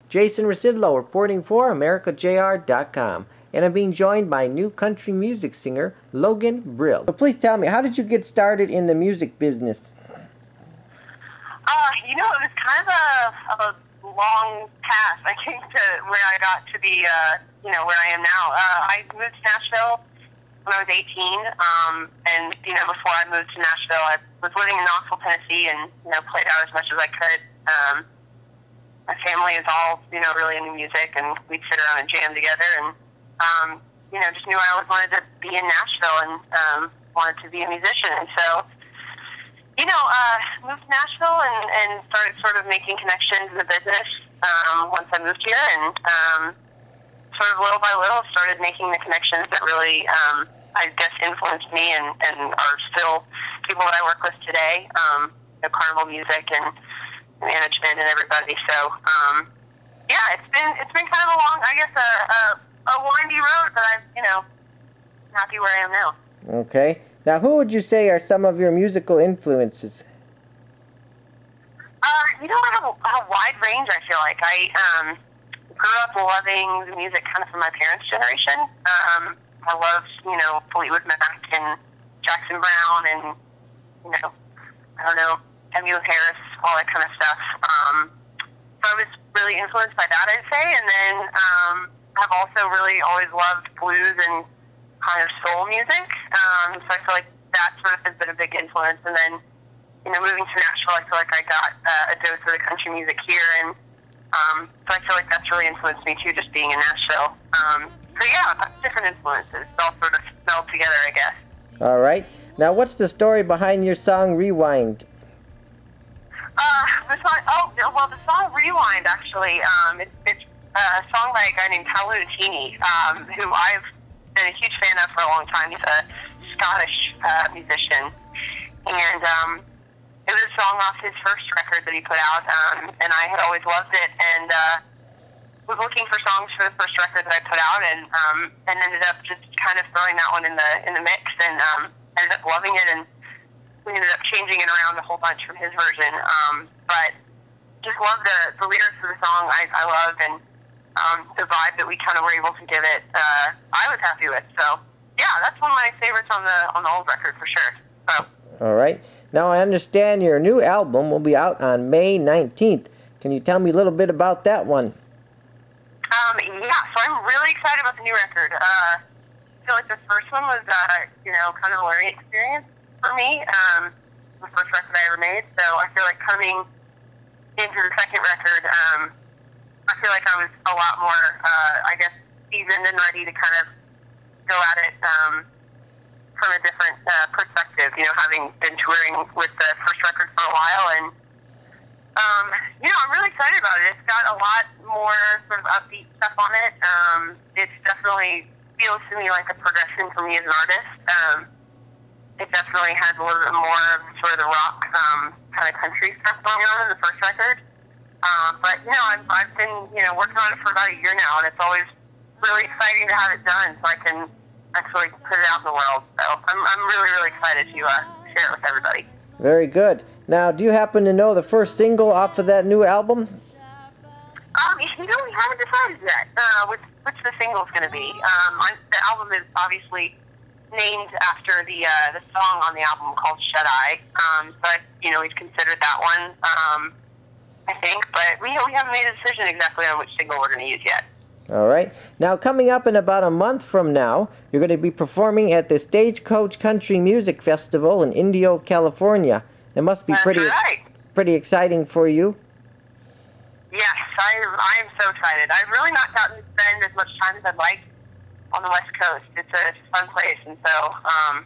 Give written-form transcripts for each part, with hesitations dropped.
Jason Rzucidlo reporting for AmericaJR.com, and I'm being joined by new country music singer Logan Brill. So please tell me, how did you get started in the music business? It was kind of a long path, I think, to where I got to be, where I am now. I moved to Nashville when I was 18, and, before I moved to Nashville, I was living in Knoxville, Tennessee, and, played out as much as I could. My family is all, really into music, and we'd sit around and jam together, and, just knew I always wanted to be in Nashville and wanted to be a musician. And so, moved to Nashville and started sort of making connections in the business once I moved here, and sort of little by little started making the connections that really, I guess, influenced me and are still people that I work with today, Carnival music and management and everybody. So, it's been kind of a long, I guess, a windy road, but I'm, happy where I am now. Okay. Now, who would you say are some of your musical influences? I have a wide range, I feel like. I grew up loving the music kind of from my parents' generation. I loved, Fleetwood Mac and Jackson Brown and, Emmylou Harris, all that kind of stuff. So I was really influenced by that, I'd say. And then I've also really always loved blues and kind of soul music. So I feel like that sort of has been a big influence. And then, moving to Nashville, I feel like I got a dose of the country music here. And so I feel like that's really influenced me too, just being in Nashville. Different influences all sort of meld together, I guess. All right. Now, what's the story behind your song Rewind? The song Rewind, actually, it's a song by a guy named Paolo Nutini, who I've been a huge fan of for a long time. He's a Scottish musician, and it was a song off his first record that he put out, and I had always loved it, and was looking for songs for the first record that I put out, and ended up just kind of throwing that one in the mix, and ended up loving it, and we ended up changing it around a whole bunch from his version, but just loved the lyrics of the song. I loved, and the vibe that we kind of were able to give it, I was happy with. So yeah, that's one of my favorites on the old record for sure. So. All right. Now I understand your new album will be out on May 19th. Can you tell me a little bit about that one? So I'm really excited about the new record. I feel like the first one was, kind of a learning experience for me. The first record I ever made. So I feel like coming into the second record, I feel like I was a lot more, seasoned and ready to kind of go at it from a different perspective, having been touring with the first record for a while. And, I'm really excited about it. It's got a lot more sort of upbeat stuff on it. It definitely feels to me like a progression for me as an artist. It definitely has a little bit more of sort of the rock kind of country stuff going on in the first record. But I've been working on it for about a year now, and it's always really exciting to have it done so I can actually put it out in the world. So I'm really, really excited to share it with everybody. Very good. Now, do you happen to know the first single off of that new album? We haven't decided yet which the single's going to be. The album is obviously named after the song on the album called Shut Eye. So we've considered that one, I think, but we haven't made a decision exactly on which single we're going to use yet. All right. Now, coming up in about a month from now, you're going to be performing at the Stagecoach Country Music Festival in Indio, California. It must be pretty exciting for you. Yes, I am so excited. I've really not gotten to spend as much time as I'd like on the West Coast. It's a fun place, and so, I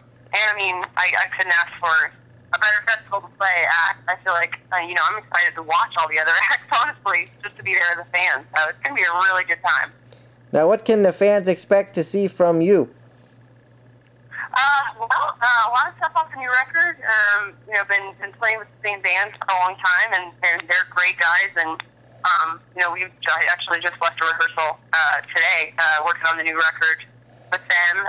couldn't ask for a better festival to play at. I feel like, I'm excited to watch all the other acts, honestly, just to be there as a fan. So it's going to be a really good time. Now, what can the fans expect to see from you? A lot of stuff off the new record. Been playing with the same band for a long time, and they're great guys, and I actually just left a rehearsal today, working on the new record with them.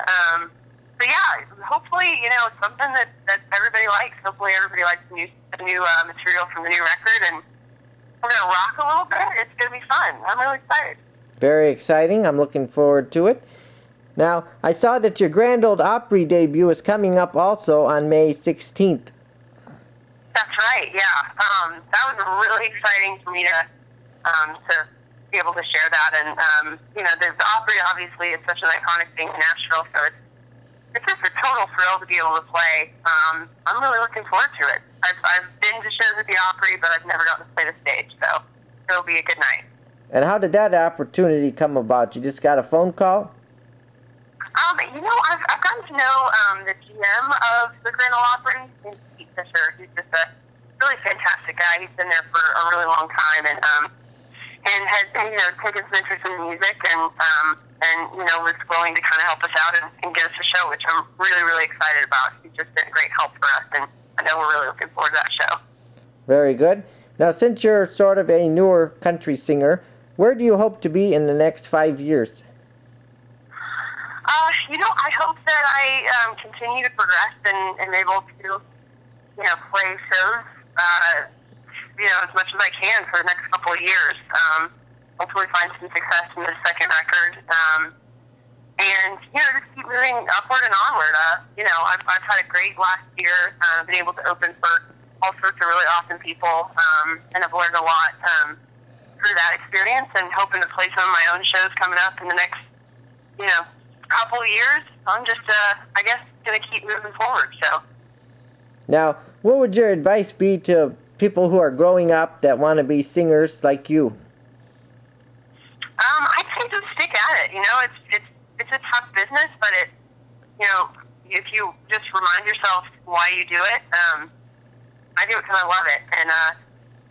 Hopefully, something that everybody likes. Hopefully everybody likes the new material from the new record, and we're going to rock a little bit. It's going to be fun. I'm really excited. Very exciting. I'm looking forward to it. Now, I saw that your Grand Ole Opry debut is coming up also on May 16th. That's right, yeah. That was really exciting for me to be able to share that. And, the Opry, obviously, is such an iconic thing in Nashville, so it's just a total thrill to be able to play. I'm really looking forward to it. I've been to shows at the Opry, but I've never gotten to play the stage, so it'll be a good night. And how did that opportunity come about? You just got a phone call? I've gotten to know the GM of the Grand Ole Opry, Steve Fisher. He's just a really fantastic guy. He's been there for a really long time, and has taken some interest in music, and was willing to kind of help us out and get us a show, which I'm really, really excited about. He's just been a great help for us, and I know we're really looking forward to that show. Very good. Now, since you're sort of a newer country singer, where do you hope to be in the next 5 years? I hope that I continue to progress and am able to, play shows, as much as I can for the next couple of years. Hopefully find some success in the second record. And, just keep moving upward and onward. I've had a great last year, been able to open for all sorts of really awesome people, and I've learned a lot through that experience, and hoping to play some of my own shows coming up in the next, couple of years. I'm just, going to keep moving forward. So. Now, what would your advice be to people who are growing up that want to be singers like you? I'd say just stick at it. It's a tough business, but if you just remind yourself why you do it, I do it because I love it, and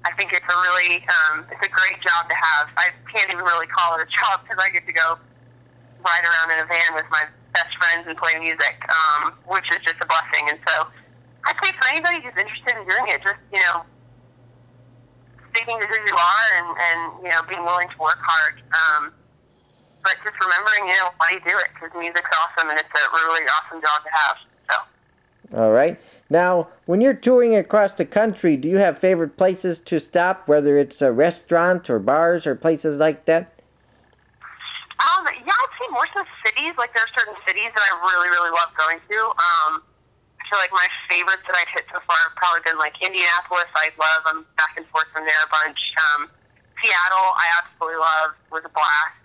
I think it's it's a great job to have. I can't even really call it a job because I get to go ride around in a van with my best friends and play music, which is just a blessing. And so I'd say for anybody who's interested in doing it, just, sticking to who you are and being willing to work hard. But just remembering, why you do it, because music's awesome and it's a really awesome job to have. So. All right. Now, when you're touring across the country, do you have favorite places to stop, whether it's a restaurant or bars or places like that? I'd say more so cities. Like, there are certain cities that I really, really love going to. I feel like my favorites that I've hit so far have probably been, like, Indianapolis. I'm back and forth from there a bunch. Seattle, I absolutely love. Was a blast.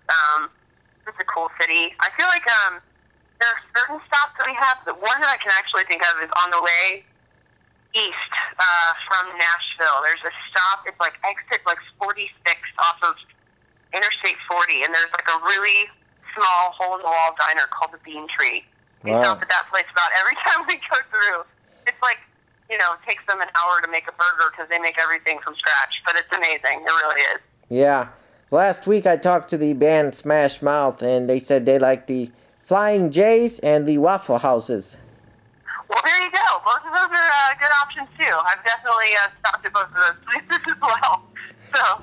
It's a cool city. I feel like there are certain stops that we have. The one that I can actually think of is on the way east from Nashville. There's a stop. It's like exit 46 off of Interstate 40, and there's like a really small hole-in-the-wall diner called the Bean Tree. We stop at that place about every time we go through. It's like, it takes them an hour to make a burger because they make everything from scratch, but it's amazing. It really is. Yeah. Last week I talked to the band Smash Mouth, and they said they like the Flying J's and the Waffle Houses. Well, there you go. Both of those are good options, too. I've definitely stopped at both of those places as well. So.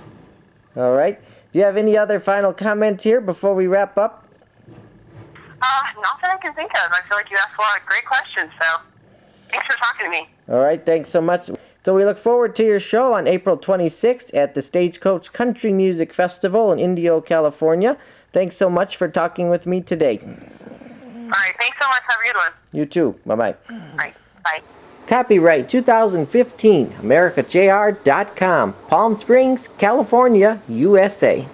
All right. Do you have any other final comments here before we wrap up? Not that I can think of. I feel like you asked a lot of great questions, so thanks for talking to me. All right, thanks so much. So we look forward to your show on April 26th at the Stagecoach Country Music Festival in Indio, California. Thanks so much for talking with me today. All right, thanks so much. Have a good one. You too. Bye-bye. All right, bye. Copyright 2015, AmericaJR.com, Palm Springs, California, USA.